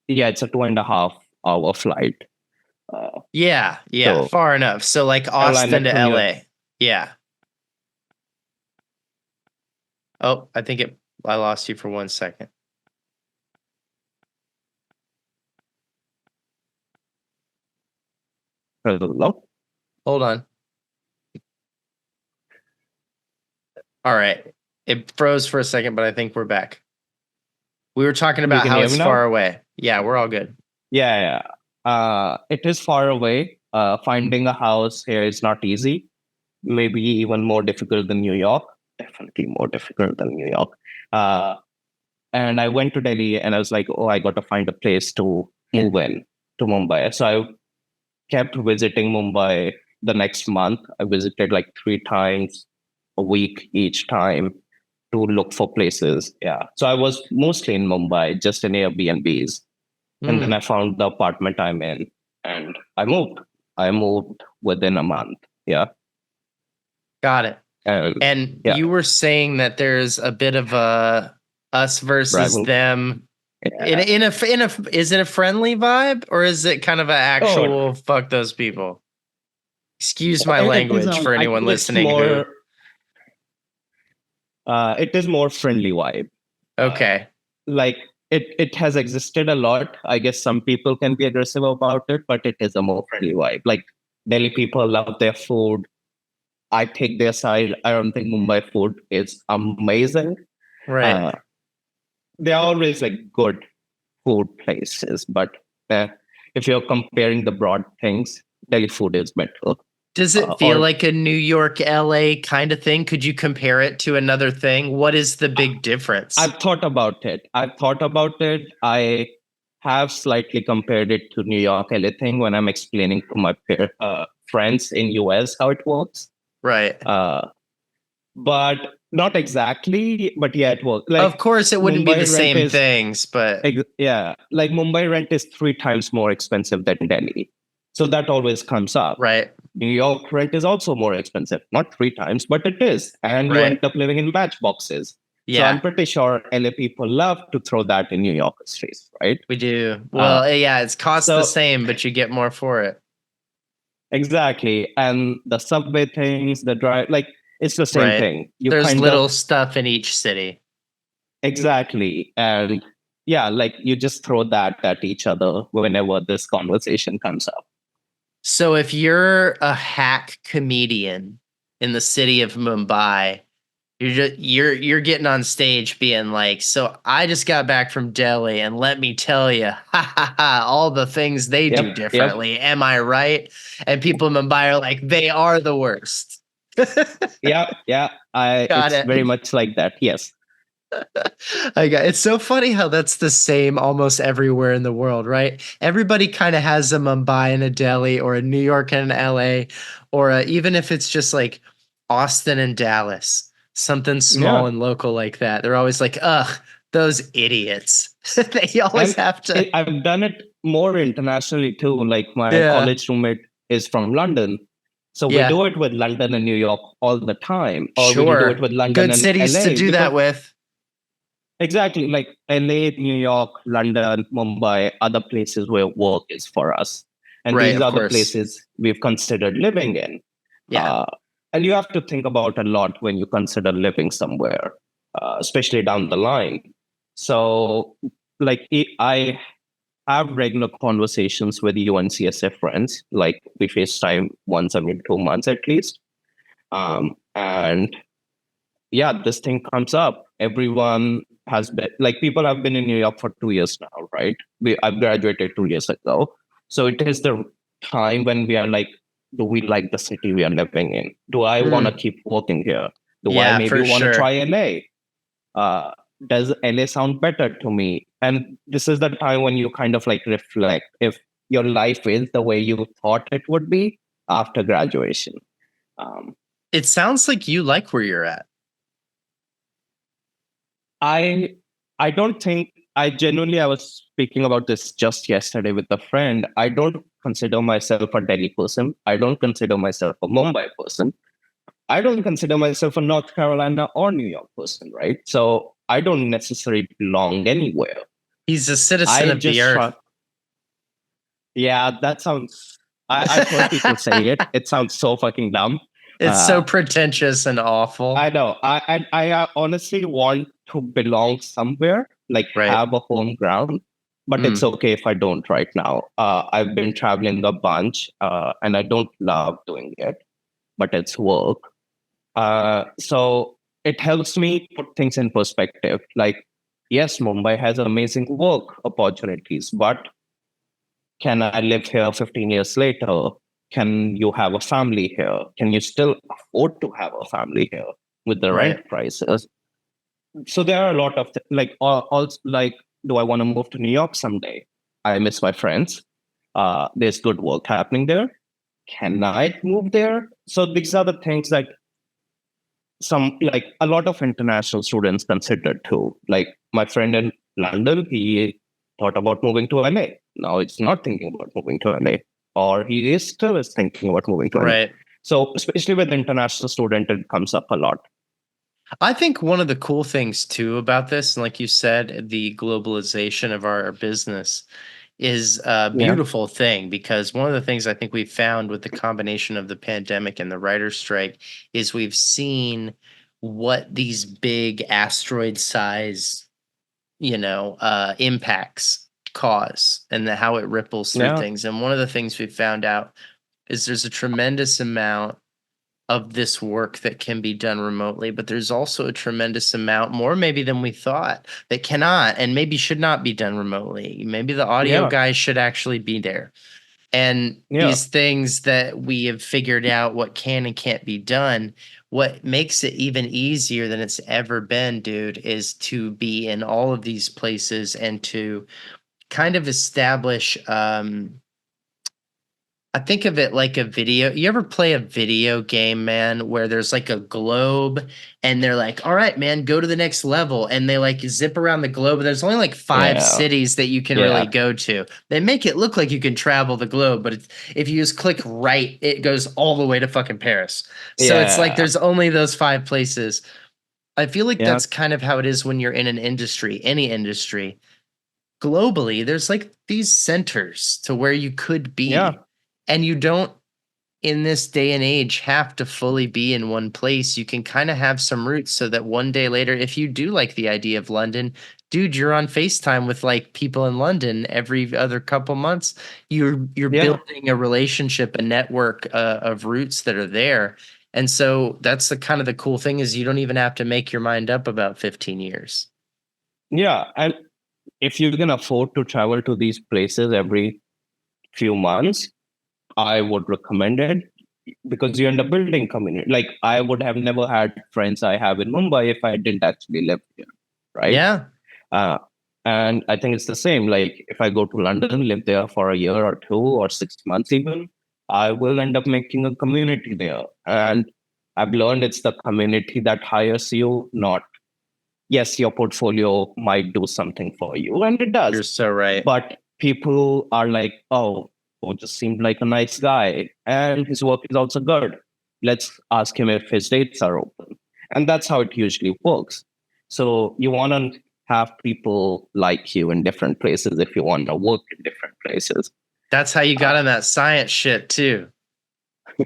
Yeah, it's a 2.5 hour flight. Uh, Yeah. Yeah. so Far enough. So like Austin Carolina to to New LA. Yeah. Oh, I lost you for 1 second. Hello? Hold on. All right. It froze for a second, but I think we're back. We were talking You about can how hear me it's far now? away. Yeah, we're all good. Yeah, yeah. It is far away. Finding a house here is not easy. Maybe even more difficult than New York. Definitely more difficult than New York. Uh, and I went to Delhi and I was like, oh, I got to find a place to move in to Mumbai. So I kept visiting Mumbai the next month. I visited like 3 times a week each time to look for places. Yeah. So I was mostly in Mumbai, just in Airbnbs. And then Mm, I found the apartment I'm in and I moved. I moved within a month. Yeah. got it. And And yeah, you were saying that there's a bit of a us versus rival. them. Yeah. Is it a friendly vibe or is it kind of an Oh, actual fuck those people? Excuse my it is. language for I anyone think it's listening who. more. It is more friendly vibe. Uh, Okay. like it has existed a lot. I guess some people can be aggressive about it, but it is a more friendly vibe. Like Delhi people love their food. I take their side. I don't think Mumbai food is amazing. Right. Uh, they're always like good food places, but uh, if you're comparing the broad things, Delhi food is better. Does it feel Or like a New York, LA kind of thing? Could you compare it to another thing? What is the big difference? I've thought about it. I've thought about it. I have slightly compared it to New York, LA thing when I'm explaining to my friends in US how it works. Right. Uh, but not exactly. But yeah, it works. Like Of course, it wouldn't be the Mumbai rent same is things, but yeah, like Mumbai rent is 3 times more expensive than Delhi, so that always comes up. right. New York rent is also more expensive, not 3 times, but it is. And you Right. end up living in matchboxes. So I'm Yeah, pretty sure LA people love to throw that in New York's face, right? we do. Uh, Well, yeah, it's cost the so same, but you get more for it. exactly. And the subway things, the drive, like it's the same Right. thing. You There's kind of little stuff in each city. exactly. And yeah, like you just throw that at each other whenever this conversation comes up. So if you're a hack comedian in the city of Mumbai, you're getting on stage being like, so I just got back from Delhi and let me tell you, ha ha ha, all the things they do Yep. Yep. differently. Am I right? And people in Mumbai are like, they are the worst. Yeah. Yeah. Got It's very it. much like that. Yes. I got it's so funny how that's the same almost everywhere in the world, right? Everybody kind of has a Mumbai and a Delhi or a New York and an LA, or even if it's just like Austin and Dallas, something small Yeah. and local like that. They're always like, ugh, those idiots. They always And have to. I've done it more internationally too. Like my Yeah. college roommate is from London. So we Yeah. do it with London and New York all the time, or we do it Sure. with London Good and cities to LA do because that with. exactly like LA, New York, London, Mumbai, other places where work is for us. And Right, these of are the course. places we've considered living in. Yeah. Uh, and you have to think about a lot when you consider living somewhere, especially down the line. So, like, I have regular conversations with UNCSF friends, like we FaceTime once every 2 months at least. And yeah, this thing comes up. Everyone has been like people have been in New York for 2 years now, right? I've graduated 2 years ago. So it is the time when we are like, do we like the city we are living in? Do I want to Mm, keep working here? Do I yeah, maybe for want to sure. try LA? Uh, does LA sound better to me? And this is the time when you kind of like reflect if your life is the way you thought it would be after graduation. Um, It sounds like you like where you're at. I I don't think I was speaking about this just yesterday with a friend. I don't consider myself a Delhi person. I don't consider myself a Mumbai person. I don't consider myself a North Carolina or New York person, right? So I don't necessarily belong anywhere. He's a citizen I of the just try. earth. Yeah, that sounds. I've heard people say it. It sounds so fucking dumb. It's so Uh, pretentious and awful. I know. I honestly want to belong somewhere, like Right. have a home ground, but it's Mm, okay if I don't right now. I've been traveling a bunch, and I don't love doing it, but it's work. So it helps me put things in perspective. Like, yes, Mumbai has amazing work opportunities, but can I live here 15 years later? Can you have a family here? Can you still afford to have a family here with the right. rent prices? So there are a lot of like also like, do I want to move to New York someday? I miss my friends. There's good work happening there. Can I move there? So these are the things that some like a lot of international students consider too. Like my friend in London, he thought about moving to LA. Now it's not thinking about moving to LA, or he is still is thinking about moving to LA. Right. So especially with international student, it comes up a lot. I think one of the cool things too about this, and like you said, the globalization of our business is a Yeah, beautiful thing because one of the things I think we've found with the combination of the pandemic and the writer's strike is we've seen what these big asteroid size, impacts cause and how it ripples through yeah, things. And one of the things we've found out is there's a tremendous amount of this work that can be done remotely, but there's also a tremendous amount more maybe than we thought that cannot and maybe should not be done remotely. Maybe the audio yeah, guys should actually be there. And yeah, these things that we have figured out what can and can't be done, what makes it even easier than it's ever been, dude, is to be in all of these places and to kind of establish I think of it like a video. You ever play a video game, man, where there's like a globe and they're like, all right, man, go to the next level. And they like zip around the globe. There's only like five yeah, cities that you can really yeah, go to. They make it look like you can travel the globe, but if you just click right, it goes all the way to fucking Paris. So it's like yeah, there's only those five places. I feel like yeah, that's kind of how it is when you're in an industry, any industry. Globally, there's like these centers to where you could yeah, be. And you don't, in this day and age, have to fully be in one place. You can kind of have some roots so that one day later, if you do like the idea of London, dude, you're on FaceTime with like people in London every other couple months. You're yeah. building a relationship, a network of roots that are there. And so that's the kind of the cool thing is you don't even have to make your mind up about 15 years. Yeah. And if you can afford to travel to these places every few months, I would recommend it because you end up building community. Like I would have never had friends I have in Mumbai if I didn't actually live here, right? Yeah. Uh, and I think it's the same. Like if I go to London, live there for a year or 2 or 6 months, even, I will end up making a community there. And I've learned it's the community that hires you, not yes, your portfolio might do something for you, and it You're does. so right. But people are like, oh, just seemed like a nice guy, and his work is also good. Let's ask him if his dates are open, and that's how it usually works. So you want to have people like you in different places if you want to work in different places. That's how you got Uh, on that science shit too.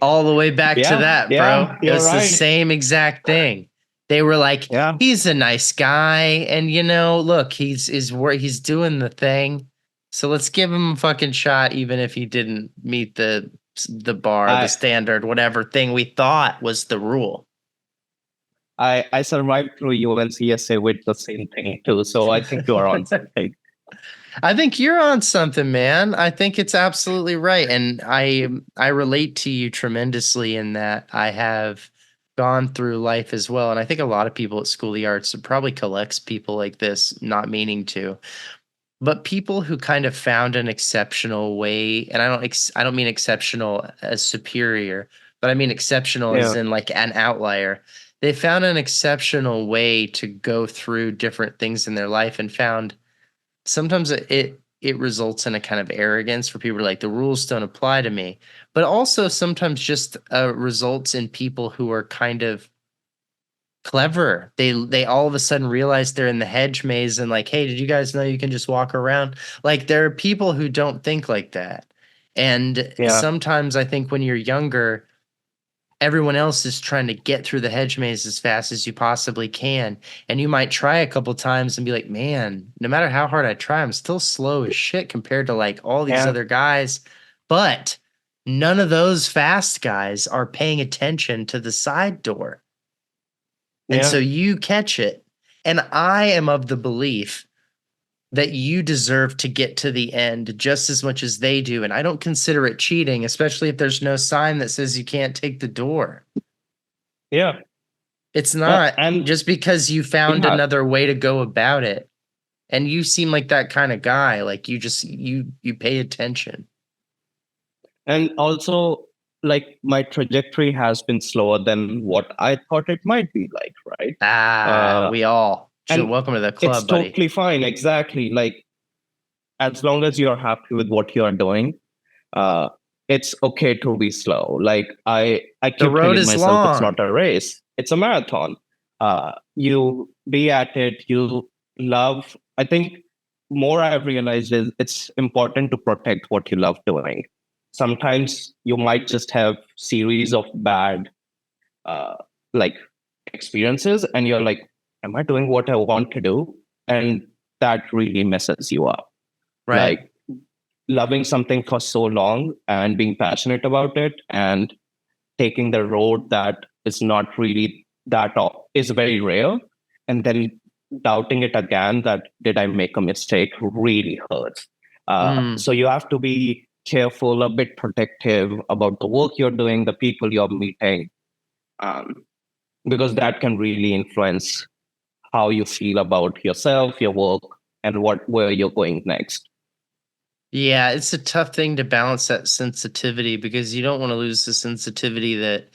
All the way back to yeah, that, bro. yeah, It you're was the right. same exact thing. They were like, Yeah, he's a nice guy, and look, he's where he's doing the thing. So let's give him a fucking shot, even if he didn't meet the bar, the I standard, whatever thing we thought was the rule. I survived through UNCSA with the same thing too. So I think you are on something. I think you're on something, man. I think it's absolutely right, and I relate to you tremendously in that I have gone through life as well. And I think a lot of people at School of the Arts, it probably collects people like this, not meaning to, but people who kind of found an exceptional way, and I don't mean exceptional as superior, but I mean exceptional as Yeah. in like an outlier. They found an exceptional way to go through different things in their life and found sometimes it results in a kind of arrogance for people like the rules don't apply to me, but also sometimes just results in people who are kind of clever. They all of a sudden realize they're in the hedge maze and like, hey, did you guys know you can just walk around? Like there are people who don't think like that. And Yeah. sometimes I think when you're younger, everyone else is trying to get through the hedge maze as fast as you possibly can. And you might try a couple times and be like, man, no matter how hard I try, I'm still slow as shit compared to like all these Yeah. other guys. But none of those fast guys are paying attention to the side door. And so Yeah. you catch it. And I am of the belief that you deserve to get to the end just as much as they do. And I don't consider it cheating, especially if there's no sign that says you can't take the door. Yeah. It's not And just because you found yeah. another way to go about it. And you seem like that kind of guy. Like you pay attention. And also, like, my trajectory has been slower than what I thought it might be like, right? Ah, Uh, we all. and Welcome to the it's club, buddy. totally fine. Exactly. Like, as long as you're happy with what you're doing, uh, it's okay to be slow. Like, I The keep road telling is myself it's long. not a race, it's a marathon. You be at it, you love. I think more I've realized is it's important to protect what you love doing. Sometimes you might just have series of bad uh, like experiences, and you're like, am I doing what I want to do? And that really messes you up. Right. Like, loving something for so long and being passionate about it and taking the road that is not really is very rare, and then doubting it again, that did I make a mistake, really hurts. Mm. So you have to be careful, a bit protective about the work you're doing, the people you're meeting, um, because that can really influence how you feel about yourself, your work, and where you're going next. Yeah, it's a tough thing to balance that sensitivity because you don't want to lose the sensitivity that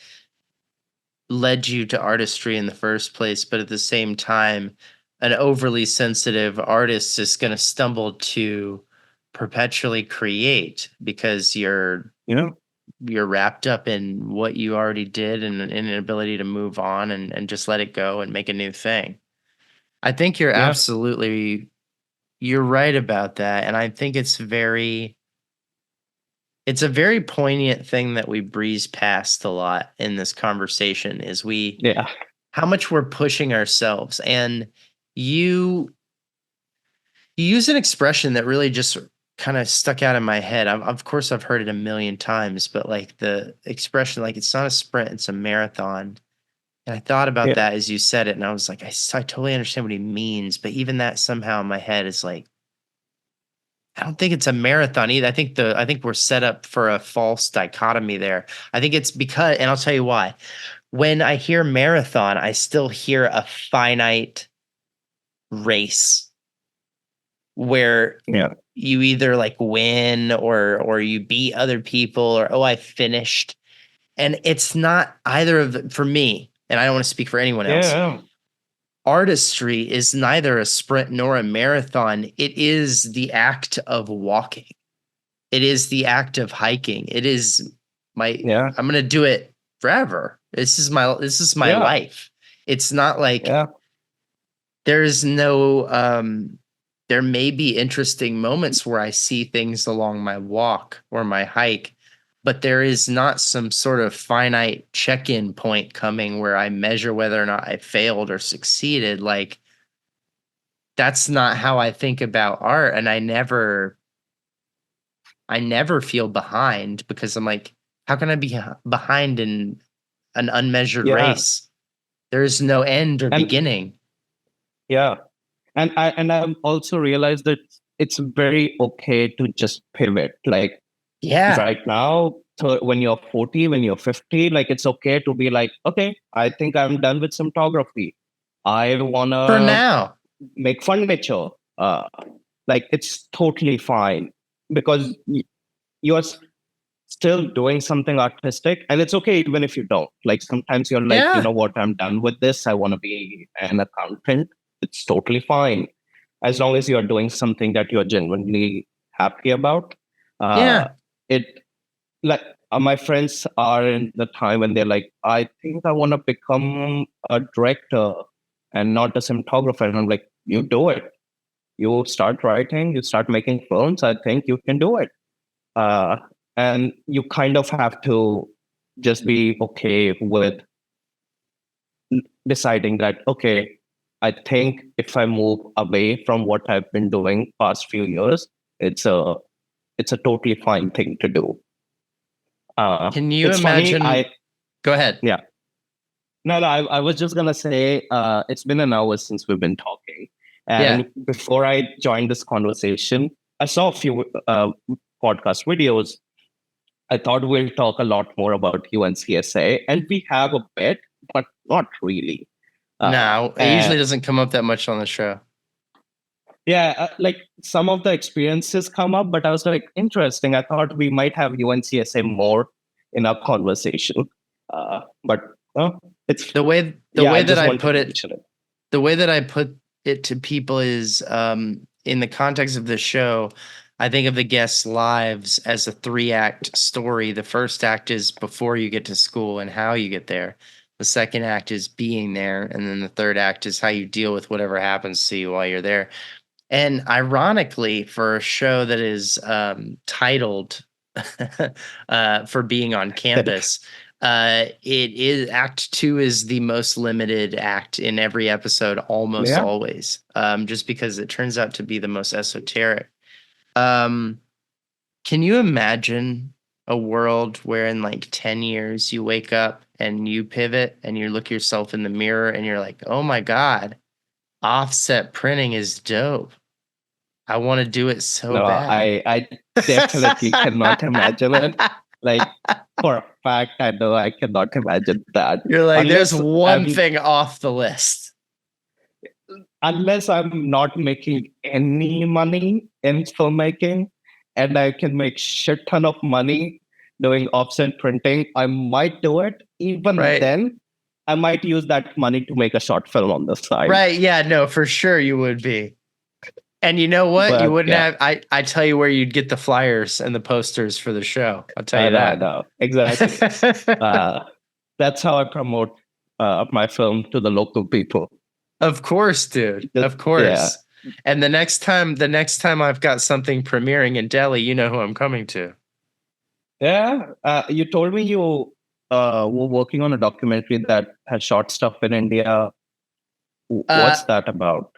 led you to artistry in the first place, but at the same time, an overly sensitive artist is going to stumble to perpetually create because You know? you're wrapped up in what you already did and in an ability to move on and just let it go and make a new thing. I think Yeah. you're right about that. And I think it's a very poignant thing that we breeze past a lot in this conversation is Yeah. how much we're pushing ourselves. And you you use an expression that really just kind of stuck out in my head. Of course, I've heard it a million times, but like the expression, like it's not a sprint, it's a marathon. And I thought about Yeah. that as you said it, and I was like, I totally understand what he means, but even that somehow in my head is like, I don't think it's a marathon either. I think we're set up for a false dichotomy there. I think it's because, and I'll tell you why. When I hear marathon, I still hear a finite race where Yeah. you either like win or you beat other people or oh I finished. And it's not either of for me, and I don't want to speak for anyone else. Yeah. Artistry is neither a sprint nor a marathon. It is the act of walking. It is the act of hiking. It is Yeah. I'm going to do it forever. This is my Yeah. life. It's not like Yeah. there's no there may be interesting moments where I see things along my walk or my hike, but there is not some sort of finite check-in point coming where I measure whether or not I failed or succeeded. Like that's not how I think about art. And I never feel behind because I'm like, how can I be behind in an unmeasured Yeah. race? There is no end or And beginning. yeah. And I've also realized that it's very okay to just pivot. Like, Yeah. right now, when you're 40, when you're 50, like it's okay to be like, okay, I think I'm done with cinematography. I For wanna now. make furniture. Like it's totally fine because you're still doing something artistic, and it's okay even if you don't. Like sometimes you're like, you Yeah. know what, I'm done with this. I want to be an accountant. It's totally fine as long as you're doing something that you're genuinely happy about. Uh, Yeah. it like my friends are in the time when they're like, I think I want to become a director and not a cinematographer. And I'm like, you do it. You start writing, you start making films. I think you can do it. Uh, and you kind of have to just be okay with deciding that, okay, I think if I move away from what I've been doing past few years, it's a totally fine thing to do. Can you It's funny. imagine? Go ahead. Yeah. No, I was just gonna say, it's been an hour since we've been talking, Yeah. and before I joined this conversation, I saw a few podcast videos. I thought we'll talk a lot more about UNCSA, and we have a bit, but not really. No, it And usually doesn't come up that much on the show. yeah, like some of the experiences come up, but I was like, interesting. I thought we might have UNCSA more in our conversation, but it's The yeah. I way that just I wanted put to it mention it. the way that I put it to people is in the context of the show, I think of the guests' lives as a 3-act story. The first act is before you get to school and how you get there. The second act is being there. And then the third act is how you deal with whatever happens to you while you're there. And ironically, for a show that is titled for being on campus, it is Act Two is the most limited act in every episode, almost Yeah. always, just because it turns out to be the most esoteric. Um, can you imagine a world where in like 10 years you wake up and you pivot and you look yourself in the mirror and you're like, oh my God, offset printing is dope. I want to do it so No, bad. I definitely cannot imagine it. Like for a fact, I know I cannot imagine that You're like, there's unless one I'm thing off the list. not making any money in filmmaking, and I can make shit ton of money doing offset printing. I might do it. Even Right. then, I might use that money to make a short film on the side. Right. Yeah, no, for sure you would be. And you know what? You But wouldn't yeah, have I tell you where you'd get the flyers and the posters for the show. I'll tell you I that. know exactly. Uh, that's how I promote my film to the local people. Of course, dude. Just, Of yeah, course. And the next time I've got something premiering in Delhi, you know who I'm coming to. yeah. You told me you were working on a documentary that has shot stuff in India. Uh What's that about?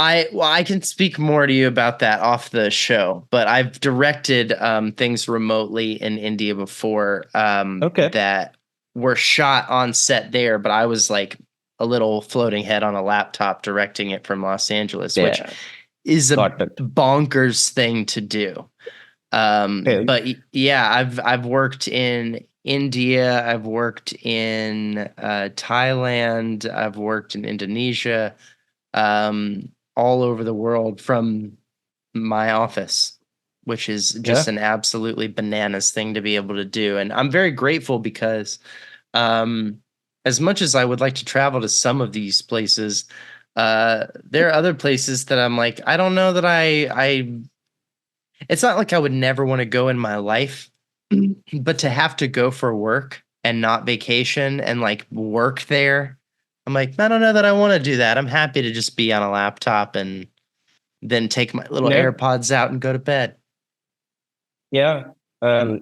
I can speak more to you about that off the show, but I've directed things remotely in India before Okay. that were shot on set there, but I was like a little floating head on a laptop directing it from Los Angeles, which Yeah, is a got it. bonkers thing to do. Okay. But yeah, I've worked in India, I've worked in Thailand, I've worked in Indonesia, all over the world from my office, which is just Yeah. an absolutely bananas thing to be able to do. And I'm very grateful because um, as much as I would like to travel to some of these places, there are other places that I'm like, I don't know that I it's not like I would never want to go in my life, but to have to go for work and not vacation and like work there, I'm like, I don't know that I want to do that. I'm happy to just be on a laptop and then take my little Yeah. AirPods out and go to bed. Yeah.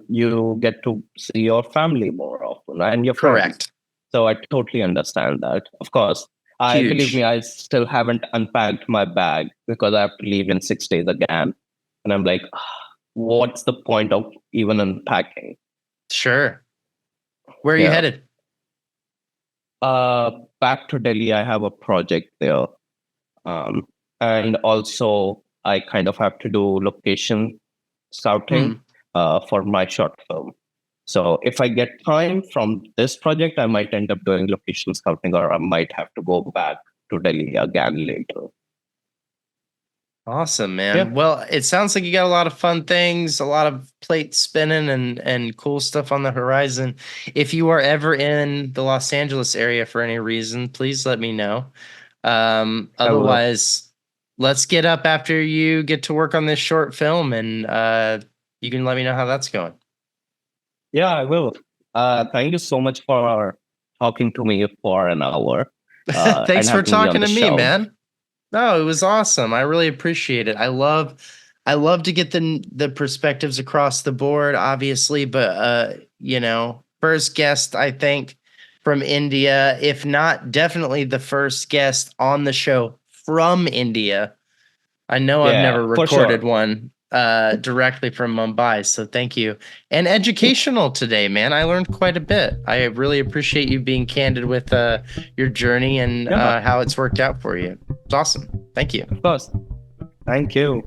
You get to see your family more often and your friends. Correct. So I totally understand that. Of course, I believe me, Huge. I still haven't unpacked my bag because I have to leave in 6 days again. And I'm like, what's the point of even unpacking? Sure. Where are you Yeah. headed? Uh, Back to Delhi, I have a project there. Um, and also, I kind of have to do location Hmm. scouting for my short film. So if I get time from this project, I might end up doing location scouting, or I might have to go back to Delhi again later. Awesome, man. Yeah, Well, it sounds like you got a lot of fun things, a lot of plates spinning and cool stuff on the horizon. If you are ever in the Los Angeles area for any reason, please let me know. I will. Otherwise, let's get up after you get to work on this short film and you can let me know how that's going. Yeah, I will. Thank you so much for talking to me for an hour and Thanks for having me on talking the to me, show. man. No, it was awesome. I really appreciate it. I love to get the perspectives across the board, obviously, but first guest I think from India, if not definitely the first guest on the show from India. I know I've Yeah, never for recorded sure. one directly from Mumbai, so thank you. And educational today, man. I learned quite a bit. I really appreciate you being candid with your journey and Yeah, how it's worked out for you. It's awesome. Thank you. of course. Thank you.